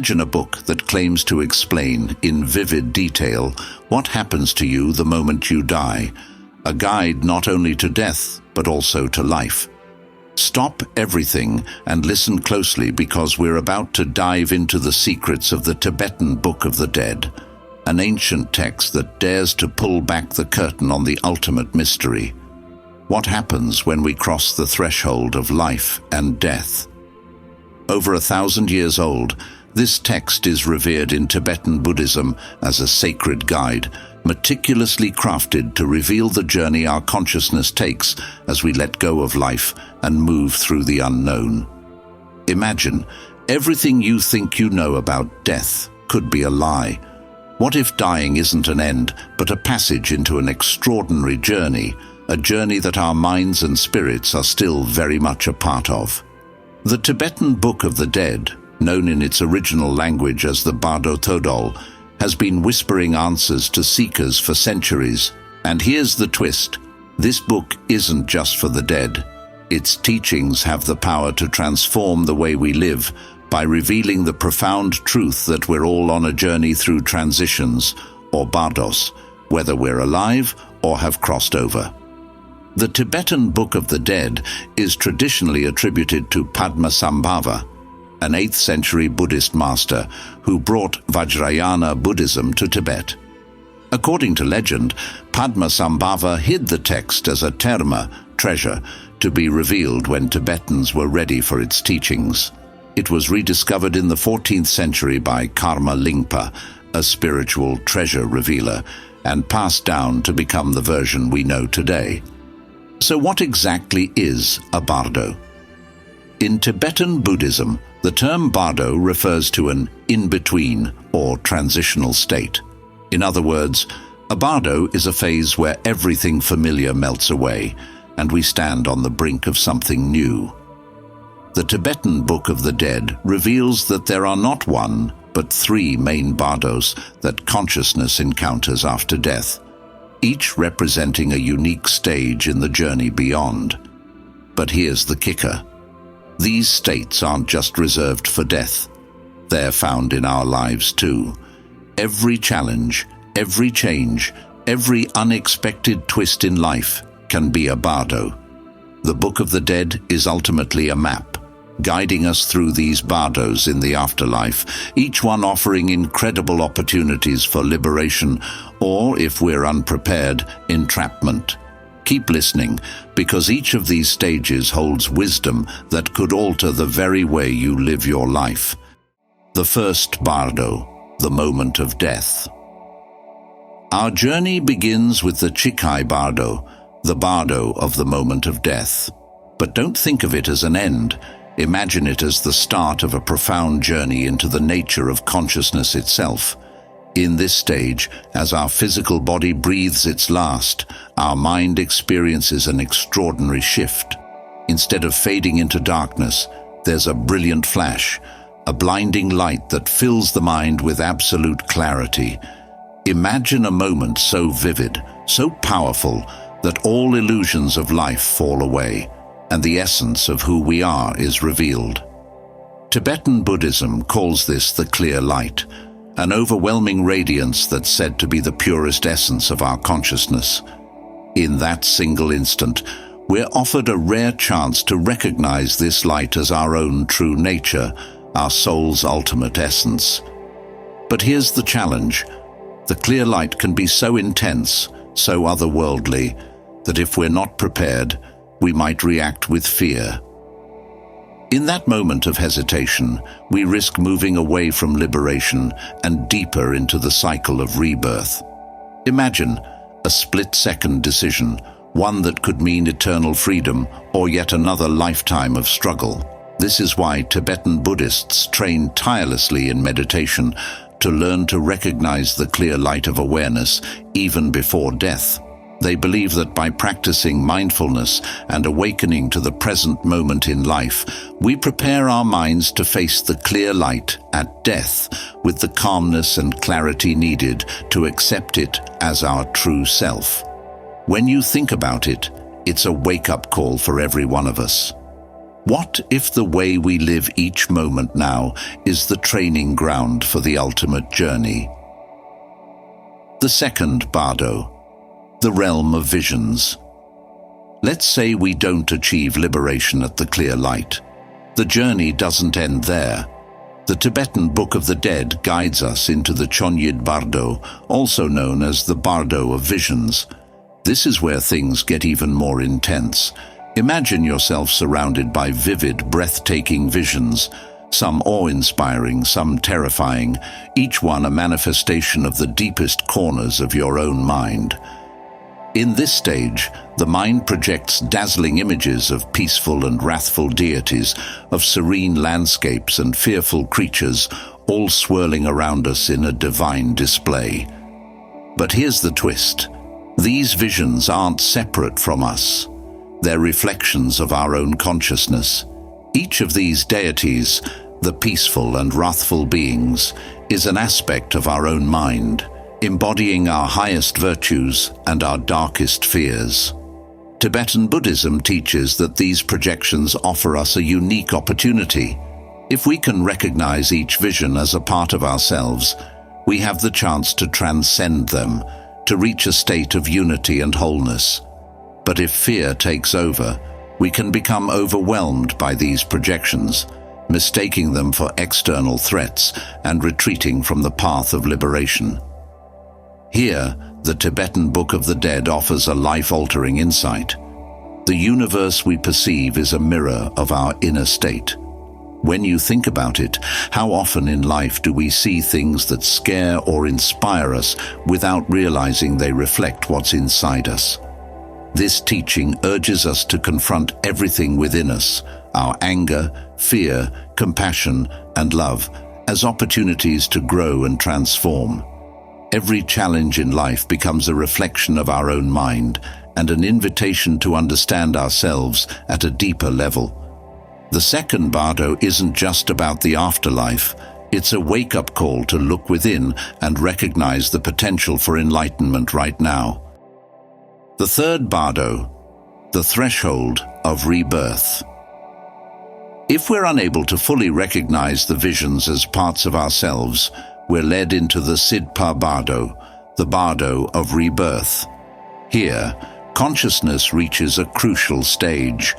Imagine a book that claims to explain, in vivid detail, what happens to you the moment you die, a guide not only to death, but also to life. Stop everything and listen closely, because we're about to dive into the secrets of the Tibetan Book of the Dead, an ancient text that dares to pull back the curtain on the ultimate mystery. What happens when we cross the threshold of life and death? Over 1,000 years old, this text is revered in Tibetan Buddhism as a sacred guide, meticulously crafted to reveal the journey our consciousness takes as we let go of life and move through the unknown. Imagine, everything you think you know about death could be a lie. What if dying isn't an end, but a passage into an extraordinary journey, a journey that our minds and spirits are still very much a part of? The Tibetan Book of the Dead, known in its original language as the Bardo, has been whispering answers to seekers for centuries. And here's the twist: this book isn't just for the dead. Its teachings have the power to transform the way we live by revealing the profound truth that we're all on a journey through transitions, or bardos, whether we're alive or have crossed over. The Tibetan Book of the Dead is traditionally attributed to Padmasambhava, an 8th century Buddhist master who brought Vajrayana Buddhism to Tibet. According to legend, Padmasambhava hid the text as a terma, treasure, to be revealed when Tibetans were ready for its teachings. It was rediscovered in the 14th century by Karma Lingpa, a spiritual treasure revealer, and passed down to become the version we know today. So what exactly is a bardo? In Tibetan Buddhism, the term bardo refers to an in-between or transitional state. In other words, a bardo is a phase where everything familiar melts away, and we stand on the brink of something new. The Tibetan Book of the Dead reveals that there are not one, but 3 main bardos that consciousness encounters after death, each representing a unique stage in the journey beyond. But here's the kicker. These states aren't just reserved for death. They're found in our lives too. Every challenge, every change, every unexpected twist in life can be a bardo. The Book of the Dead is ultimately a map, guiding us through these bardos in the afterlife, each one offering incredible opportunities for liberation, or, if we're unprepared, entrapment. Keep listening, because each of these stages holds wisdom that could alter the very way you live your life. The first bardo, the moment of death. Our journey begins with the Chikai Bardo, the bardo of the moment of death. But don't think of it as an end. Imagine it as the start of a profound journey into the nature of consciousness itself. In this stage, as our physical body breathes its last, our mind experiences an extraordinary shift. Instead of fading into darkness, there's a brilliant flash, a blinding light that fills the mind with absolute clarity. Imagine a moment so vivid, so powerful, that all illusions of life fall away, and the essence of who we are is revealed. Tibetan Buddhism calls this the clear light, an overwhelming radiance that's said to be the purest essence of our consciousness. In that single instant, we're offered a rare chance to recognize this light as our own true nature, our soul's ultimate essence. But here's the challenge. The clear light can be so intense, so otherworldly, that if we're not prepared, we might react with fear. In that moment of hesitation, we risk moving away from liberation and deeper into the cycle of rebirth. Imagine a split-second decision, one that could mean eternal freedom or yet another lifetime of struggle. This is why Tibetan Buddhists train tirelessly in meditation to learn to recognize the clear light of awareness even before death. They believe that by practicing mindfulness and awakening to the present moment in life, we prepare our minds to face the clear light at death with the calmness and clarity needed to accept it as our true self. When you think about it, it's a wake-up call for every one of us. What if the way we live each moment now is the training ground for the ultimate journey? The second Bardo, the realm of visions. Let's say we don't achieve liberation at the clear light. The journey doesn't end there. The Tibetan Book of the Dead guides us into the Chonyid Bardo, also known as the Bardo of Visions. This is where things get even more intense. Imagine yourself surrounded by vivid, breathtaking visions, some awe-inspiring, some terrifying, each one a manifestation of the deepest corners of your own mind. In this stage, the mind projects dazzling images of peaceful and wrathful deities, of serene landscapes and fearful creatures, all swirling around us in a divine display. But here's the twist. These visions aren't separate from us. They're reflections of our own consciousness. Each of these deities, the peaceful and wrathful beings, is an aspect of our own mind, embodying our highest virtues and our darkest fears. Tibetan Buddhism teaches that these projections offer us a unique opportunity. If we can recognize each vision as a part of ourselves, we have the chance to transcend them, to reach a state of unity and wholeness. But if fear takes over, we can become overwhelmed by these projections, mistaking them for external threats and retreating from the path of liberation. Here, the Tibetan Book of the Dead offers a life-altering insight. The universe we perceive is a mirror of our inner state. When you think about it, how often in life do we see things that scare or inspire us without realizing they reflect what's inside us? This teaching urges us to confront everything within us, our anger, fear, compassion, and love, as opportunities to grow and transform. Every challenge in life becomes a reflection of our own mind and an invitation to understand ourselves at a deeper level. The second Bardo isn't just about the afterlife. It's a wake-up call to look within and recognize the potential for enlightenment right now. The third Bardo, the threshold of rebirth. If we're unable to fully recognize the visions as parts of ourselves, we're led into the Sidpa Bardo, the Bardo of rebirth. Here, consciousness reaches a crucial stage.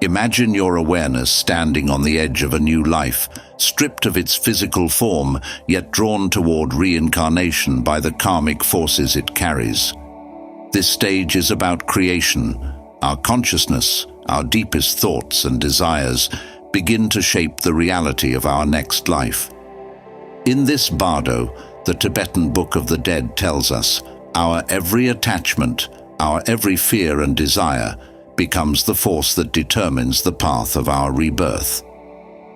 Imagine your awareness standing on the edge of a new life, stripped of its physical form, yet drawn toward reincarnation by the karmic forces it carries. This stage is about creation. Our consciousness, our deepest thoughts and desires, begin to shape the reality of our next life. In this Bardo, the Tibetan Book of the Dead tells us, our every attachment, our every fear and desire, becomes the force that determines the path of our rebirth.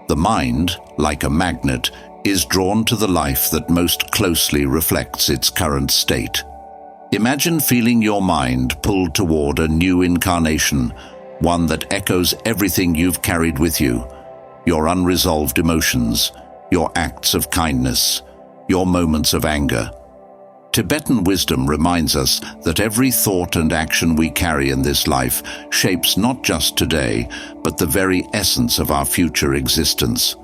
The mind, like a magnet, is drawn to the life that most closely reflects its current state. Imagine feeling your mind pulled toward a new incarnation, one that echoes everything you've carried with you, your unresolved emotions, your acts of kindness, your moments of anger. Tibetan wisdom reminds us that every thought and action we carry in this life shapes not just today, but the very essence of our future existence.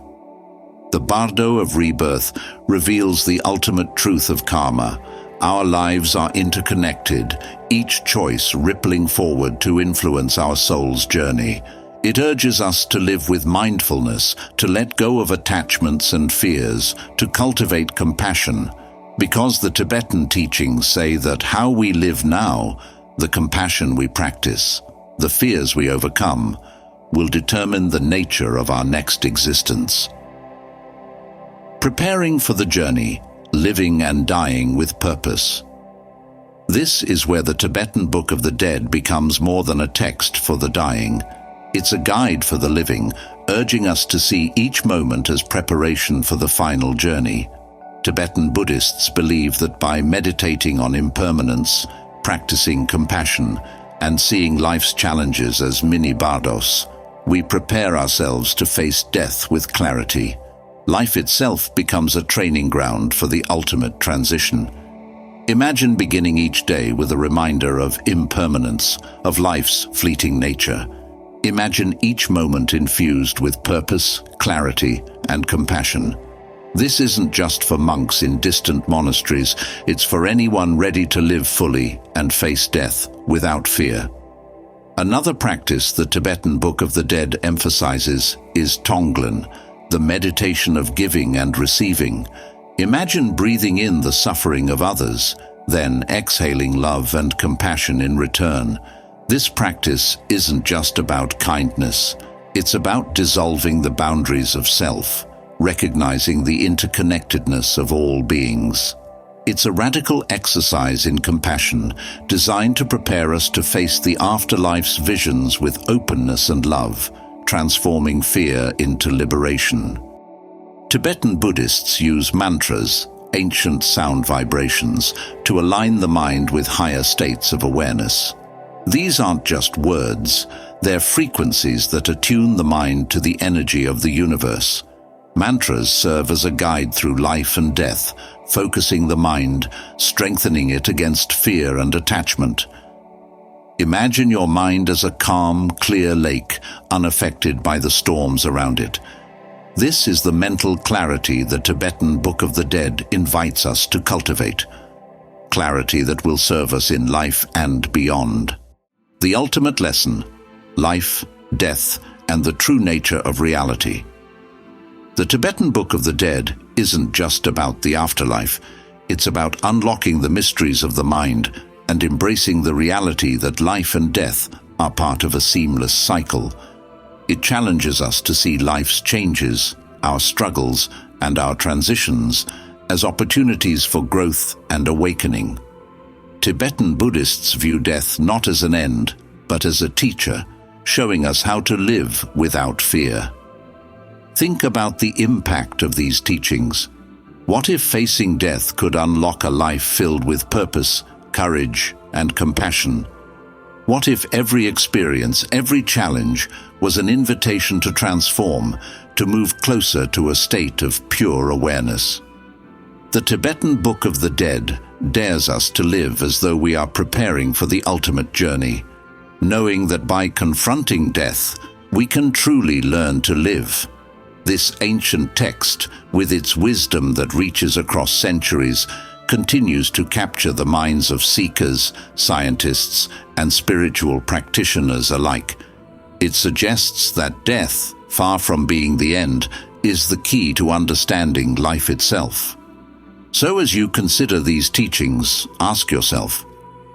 The Bardo of Rebirth reveals the ultimate truth of karma. Our lives are interconnected, each choice rippling forward to influence our soul's journey. It urges us to live with mindfulness, to let go of attachments and fears, to cultivate compassion, because the Tibetan teachings say that how we live now, the compassion we practice, the fears we overcome, will determine the nature of our next existence. Preparing for the journey, living and dying with purpose. This is where the Tibetan Book of the Dead becomes more than a text for the dying. It's a guide for the living, urging us to see each moment as preparation for the final journey. Tibetan Buddhists believe that by meditating on impermanence, practicing compassion, and seeing life's challenges as mini-bardos, we prepare ourselves to face death with clarity. Life itself becomes a training ground for the ultimate transition. Imagine beginning each day with a reminder of impermanence, of life's fleeting nature. Imagine each moment infused with purpose, clarity, and compassion. This isn't just for monks in distant monasteries, it's for anyone ready to live fully and face death without fear. Another practice the Tibetan Book of the Dead emphasizes is Tonglen, the meditation of giving and receiving. Imagine breathing in the suffering of others, then exhaling love and compassion in return. This practice isn't just about kindness, it's about dissolving the boundaries of self, recognizing the interconnectedness of all beings. It's a radical exercise in compassion, designed to prepare us to face the afterlife's visions with openness and love, transforming fear into liberation. Tibetan Buddhists use mantras, ancient sound vibrations, to align the mind with higher states of awareness. These aren't just words, they're frequencies that attune the mind to the energy of the universe. Mantras serve as a guide through life and death, focusing the mind, strengthening it against fear and attachment. Imagine your mind as a calm, clear lake, unaffected by the storms around it. This is the mental clarity the Tibetan Book of the Dead invites us to cultivate. Clarity that will serve us in life and beyond. The ultimate lesson: life, death, and the true nature of reality. The Tibetan Book of the Dead isn't just about the afterlife, it's about unlocking the mysteries of the mind and embracing the reality that life and death are part of a seamless cycle. It challenges us to see life's changes, our struggles, and our transitions as opportunities for growth and awakening. Tibetan Buddhists view death not as an end, but as a teacher, showing us how to live without fear. Think about the impact of these teachings. What if facing death could unlock a life filled with purpose, courage, and compassion? What if every experience, every challenge, was an invitation to transform, to move closer to a state of pure awareness? The Tibetan Book of the Dead dares us to live as though we are preparing for the ultimate journey, knowing that by confronting death, we can truly learn to live. This ancient text, with its wisdom that reaches across centuries, continues to capture the minds of seekers, scientists, and spiritual practitioners alike. It suggests that death, far from being the end, is the key to understanding life itself. So as you consider these teachings, ask yourself,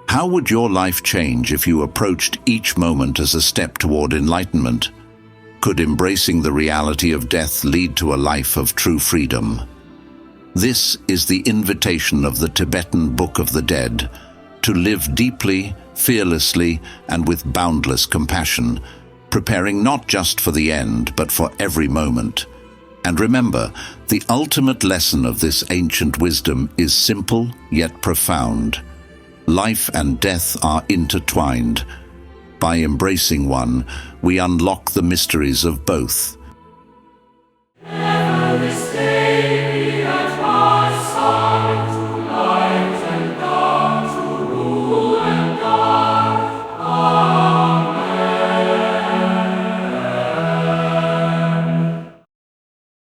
how would your life change if you approached each moment as a step toward enlightenment? Could embracing the reality of death lead to a life of true freedom? This is the invitation of the Tibetan Book of the Dead, to live deeply, fearlessly, and with boundless compassion, preparing not just for the end, but for every moment. And remember, the ultimate lesson of this ancient wisdom is simple yet profound. Life and death are intertwined. By embracing one, we unlock the mysteries of both,